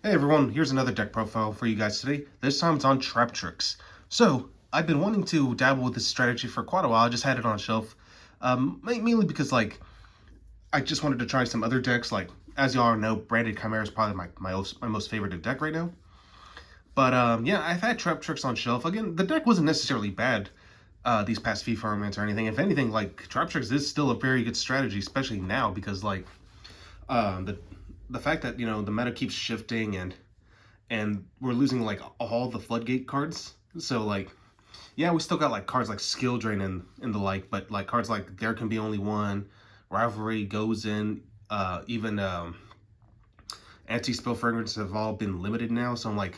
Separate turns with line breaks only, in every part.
Hey everyone, here's another deck profile for you guys today. This time it's on Traptrix. So, I've been wanting to dabble with this strategy for quite a while. I just had it on a shelf. Mainly because, I just wanted to try some other decks. As y'all know, Branded Chimera is probably my most favorite deck right now. But, yeah, I've had Traptrix on shelf. Again, the deck wasn't necessarily bad these past few formats or anything. If anything, Traptrix is still a very good strategy, especially now because, the fact that, the meta keeps shifting and we're losing all the floodgate cards. So yeah, we still got cards like skill drain and the but cards like there can be only one, rivalry goes in, even anti-spell fragrance have all been limited now. So I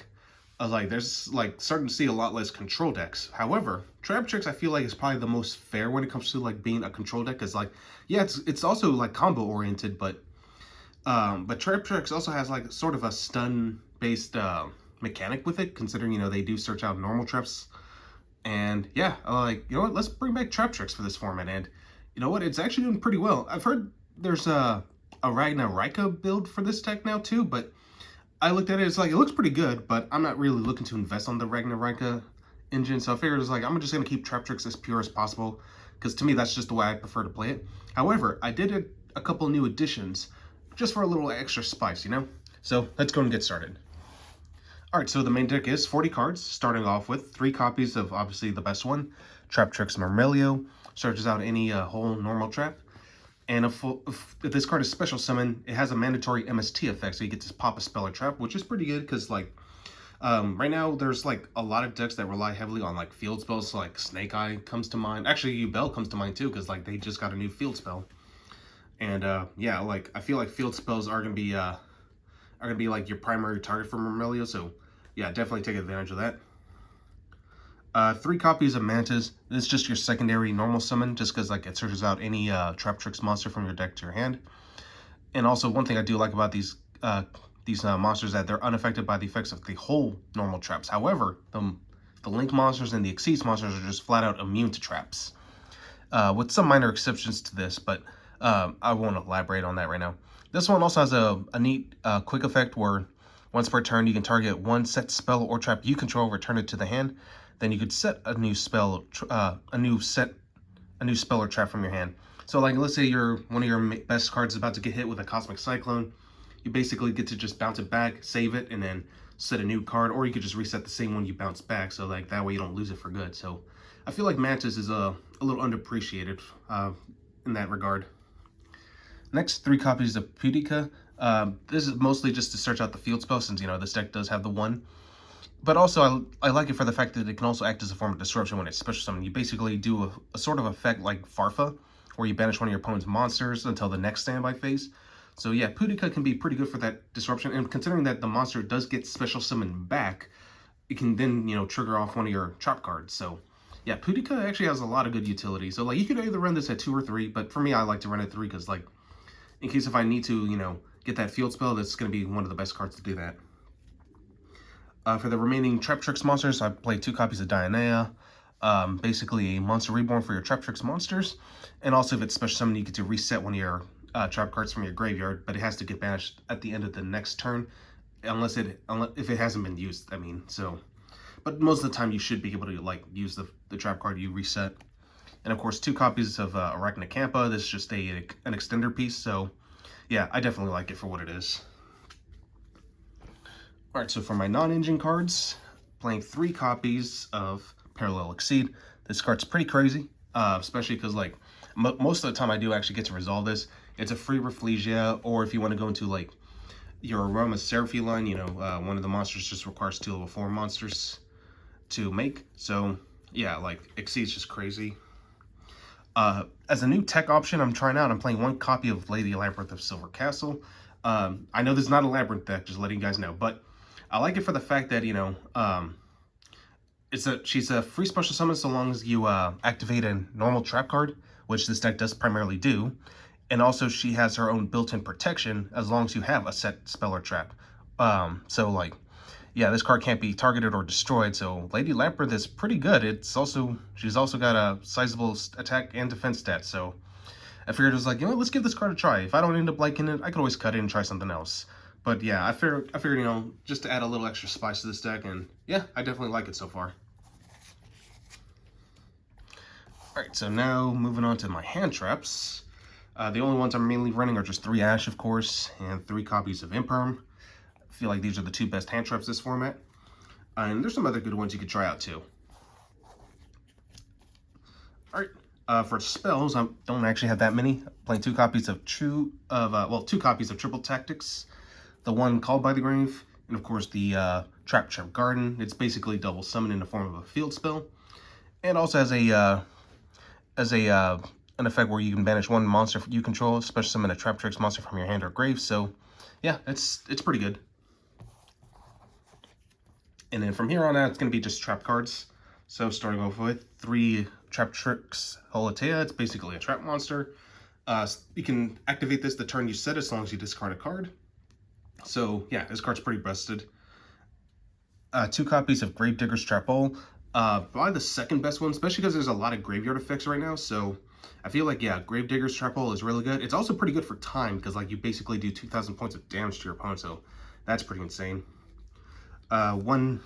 was like, there's starting to see a lot less control decks. However, Traptrix I feel like is probably the most fair when it comes to being a control deck. Cause yeah, it's also combo oriented, but Traptrix also has sort of a stun based mechanic with it, considering they do search out normal traps. And yeah, let's bring back Traptrix for this format. And you know what, it's actually doing pretty well. I've heard there's a Ragnarika build for this deck now too, but I looked at it, it's it looks pretty good, but I'm not really looking to invest on the Ragnarika engine, so I figured it's I'm just gonna keep Traptrix as pure as possible, because to me that's just the way I prefer to play it. However, I did a couple new additions just for a little extra spice, So let's go and get started. All right, so the main deck is 40 cards, starting off with 3 copies of obviously the best one, Traptrix Myrmelio. Searches out any whole normal trap. And if this card is special summon, it has a mandatory MST effect, so you get to pop a spell or trap, which is pretty good because right now there's a lot of decks that rely heavily on field spells. So, Snake Eye comes to mind. Actually, Yubel comes to mind too because they just got a new field spell. And yeah, I feel like field spells are gonna be your primary target for Myrmelio, so yeah, definitely take advantage of that. 3 copies of Mantis. This is just your secondary normal summon, just because it searches out any Traptrix monster from your deck to your hand. And also, one thing I do like about these monsters is that they're unaffected by the effects of the whole normal traps. However, the Link monsters and the Exceeds monsters are just flat out immune to traps, with some minor exceptions to this, but I won't elaborate on that right now. This one also has a neat quick effect where once per turn you can target one set spell or trap you control, return it to the hand. Then you could set a new spell, a new spell or trap from your hand. So let's say one of your best cards is about to get hit with a Cosmic Cyclone. You basically get to just bounce it back, save it, and then set a new card, or you could just reset the same one you bounced back, so that way you don't lose it for good. So I feel like Mantis is a little underappreciated in that regard. Next, 3 copies of Pudica. This is mostly just to search out the field spell, since this deck does have the one. But also, I like it for the fact that it can also act as a form of disruption when it's special summoned. You basically do a sort of effect like Farfa, where you banish one of your opponent's monsters until the next standby phase. So yeah, Pudica can be pretty good for that disruption, and considering that the monster does get special summoned back, it can then, trigger off one of your trap cards. So yeah, Pudica actually has a lot of good utility. So you could either run this at 2 or 3, but for me, I like to run it 3 because in case if I need to, get that field spell, that's going to be one of the best cards to do that. For the remaining Traptrix monsters, I played 2 copies of Dionea, basically a monster reborn for your Traptrix monsters, and also if it's special summon, you get to reset one of your trap cards from your graveyard, but it has to get banished at the end of the next turn, unless if it hasn't been used. I mean, so, but most of the time you should be able to use the trap card you reset. And of course, 2 copies of Arachnicampa. This is just an extender piece, so yeah, I definitely like it for what it is. Alright, so for my non-engine cards, playing 3 copies of Parallel Exceed. This card's pretty crazy, especially because most of the time I do actually get to resolve this. It's a free Rafflesia, or if you want to go into your Aromatherapy line, one of the monsters just requires 2 level 4 monsters to make. So yeah, Exceed's just crazy. As a new tech option I'm trying out, I'm playing 1 copy of Lady Labyrinth of Silver Castle. I know this is not a Labyrinth deck, just letting you guys know, but I like it for the fact that, she's a free special summon so long as you activate a normal trap card, which this deck does primarily do. And also she has her own built-in protection as long as you have a set spell or trap. So yeah, this card can't be targeted or destroyed, so Lady Labyrinth is pretty good. She's also got a sizable attack and defense stat, so I figured it was let's give this card a try. If I don't end up liking it, I could always cut it and try something else. But yeah, I figured, you know, just to add a little extra spice to this deck, and yeah, I definitely like it so far. Alright, so now moving on to my hand traps. The only ones I'm mainly running are just 3 Ash, of course, and 3 copies of Imperm. I feel like these are the 2 best hand traps this format. And there's some other good ones you could try out too. Alright, for spells, I don't actually have that many. I'm playing 2 copies of 2 copies of Triple Tactics. The one Called by the Grave, and of course the Traptrix Garden. It's basically double summon in the form of a field spell. And also has an effect where you can banish 1 monster you control, special summon a Traptrix monster from your hand or grave. So yeah, it's pretty good. And then from here on out, it's going to be just trap cards. So starting off with 3 Traptrix Holotea. It's basically a trap monster. You can activate this the turn you set as long as you discard a card. So yeah, this card's pretty busted. 2 copies of Gravedigger's Trapole. Probably the second best one, especially because there's a lot of graveyard effects right now. So I feel like, yeah, Gravedigger's Trapole is really good. It's also pretty good for time because, like, you basically do 2,000 points of damage to your opponent. So that's pretty insane. 1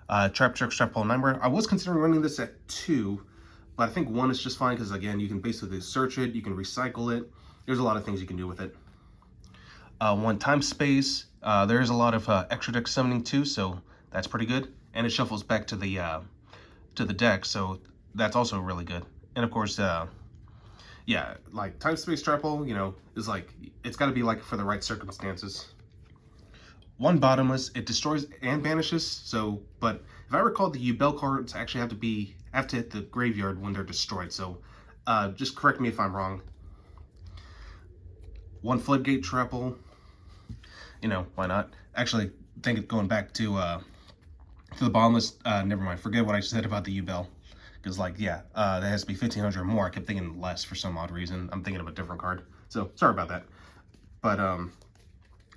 Traptrix Trapole Nightmare. I was considering running this at 2, but I think 1 is just fine because, again, you can basically search it, you can recycle it. There's a lot of things you can do with it. 1 Time Space. There is a lot of extra deck summoning too, so that's pretty good. And it shuffles back to the deck, so that's also really good. And of course, yeah, like Time Space Trapole, you know, is like, it's got to be like for the right circumstances. 1 Bottomless. It destroys and banishes. So, but if I recall, the Ubel cards actually have to hit the graveyard when they're destroyed. So, just correct me if I'm wrong. 1 Floodgate Trapole. You know, why not? Actually, think going back to the Bottomless. Never mind. Forget what I said about the Ubel. Because, like, yeah, that has to be 1,500 or more. I kept thinking less for some odd reason. I'm thinking of a different card. So, sorry about that. But,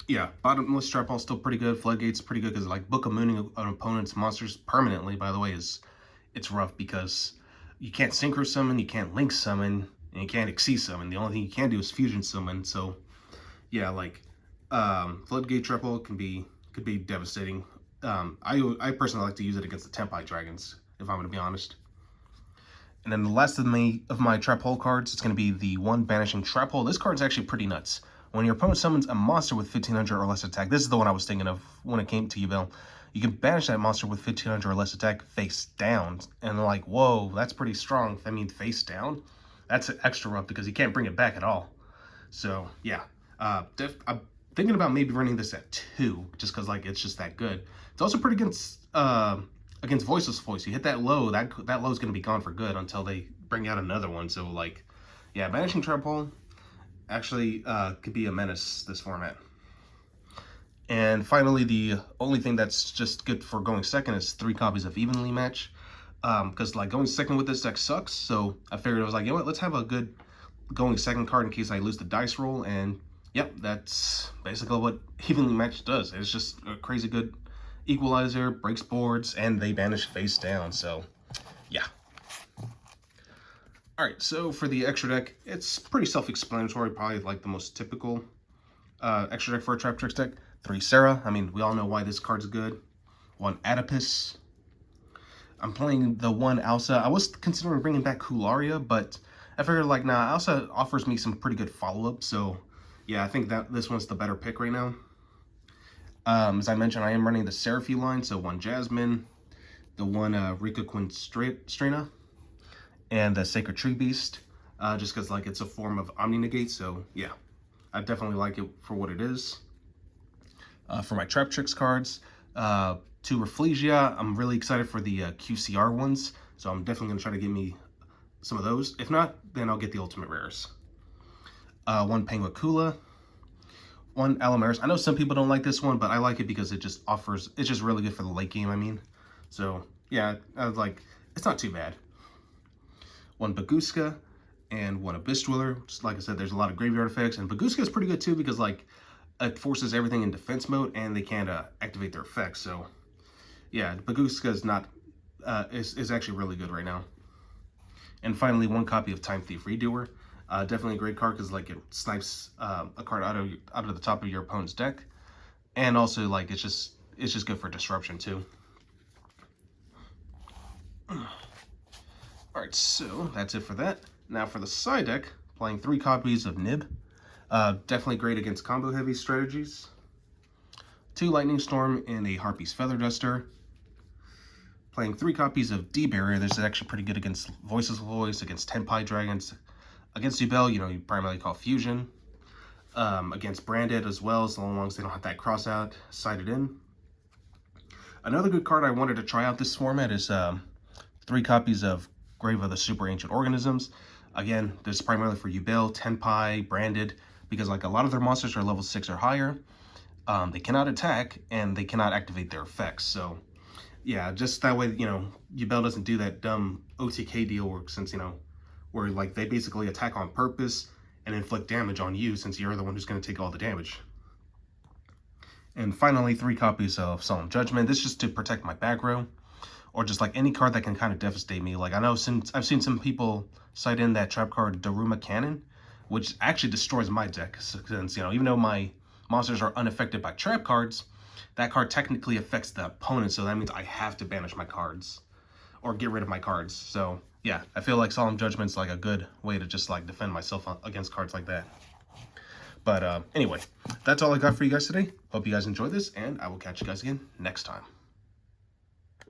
yeah, Bottomless Trapole is still pretty good. Floodgate's pretty good because, like, Book of Mooning an opponent's monsters permanently, by the way, it's rough because you can't Synchro Summon, you can't Link Summon, and you can't Exceed Summon. The only thing you can do is Fusion Summon. So, yeah, like, Floodgate Trapole could be devastating. I personally like to use it against the Tempai Dragons, if I'm going to be honest. And then the last of my Trap Hole cards, it's going to be the 1 Banishing Trap Hole. This card's actually pretty nuts. When your opponent summons a monster with 1,500 or less attack, this is the one I was thinking of when it came to Ubel. You can banish that monster with 1,500 or less attack face down. And they're like, whoa, that's pretty strong. I mean, face down? That's extra rough because you can't bring it back at all. So, yeah. I'm thinking about maybe running this at 2, just because, like, it's just that good. It's also pretty good against Voiceless Voice. You hit that low, that low is going to be gone for good until they bring out another one. So, like, yeah, Banishing Trap Hole actually could be a menace this format. And finally, the only thing that's just good for going second is 3 copies of Evenly Match. Because, like, going second with this deck sucks. So I figured I was like, you know what, let's have a good going second card in case I lose the dice roll. And yep, that's basically what Evenly Match does. It's just a crazy good equalizer, breaks boards, and they banish face down. So yeah. Alright, so for the extra deck, it's pretty self-explanatory, probably like the most typical extra deck for a Traptrix deck. 3 Sarah, I mean, we all know why this card's good. 1 Adipus. I'm playing the 1 Alsa. I was considering bringing back Kularia, but I figured, like, nah, Alsa offers me some pretty good follow-up, so yeah, I think that this one's the better pick right now. As I mentioned, I am running the Seraphie line, so 1 Jasmine, the 1 Rika Quinstrena, and the Sacred Tree Beast, just because, like, it's a form of Omni-Negate, so yeah, I definitely like it for what it is. For my Traptrix cards, 2 Rafflesia. I'm really excited for the QCR ones, so I'm definitely going to try to get me some of those. If not, then I'll get the Ultimate Rares. 1 Penguicula, 1 Alamaris. I know some people don't like this one, but I like it because it just offers, it's just really good for the late game, I mean. So, yeah, I was like, it's not too bad. 1 Baguska and 1 Abyss Dweller. Just like I said, there's a lot of graveyard effects, and Baguska is pretty good too because, like, it forces everything in defense mode and they can't activate their effects. So, yeah, Baguska is not, is actually really good right now. And finally, 1 copy of Time Thief Redoer. Definitely a great card because, like, it snipes a card out of the top of your opponent's deck. And also, like, it's just good for disruption too. Alright, so that's it for that. Now for the side deck, playing 3 copies of Nib. Definitely great against combo heavy strategies. 2 Lightning Storm and a Harpy's Feather Duster. Playing 3 copies of D-Barrier. This is actually pretty good against Voices of Voice, against Tenpai Dragons. Against Yubel, you know, you primarily call Fusion. Against Branded as well, so long as they don't have that cross out sided in. Another good card I wanted to try out this format is 3 copies of Grave of the Super Ancient Organisms. Again, this is primarily for Yubel, Tenpai, Branded, because like a lot of their monsters are level 6 or higher. They cannot attack, and they cannot activate their effects. So, yeah, just that way, you know, Yubel doesn't do that dumb OTK deal where, since, you know, where like they basically attack on purpose and inflict damage on you since you're the one who's going to take all the damage. And finally, 3 copies of Solemn Judgment. This is just to protect my back row, or just like any card that can kind of devastate me. Like I know since I've seen some people cite in that trap card Daruma Cannon, which actually destroys my deck, since, you know, even though my monsters are unaffected by trap cards, that card technically affects the opponent, so that means I have to banish my cards or get rid of my cards. So yeah, I feel like Solemn Judgment's like a good way to just like defend myself against cards like that. But anyway, that's all I got for you guys today. Hope you guys enjoyed this, and I will catch you guys again next time.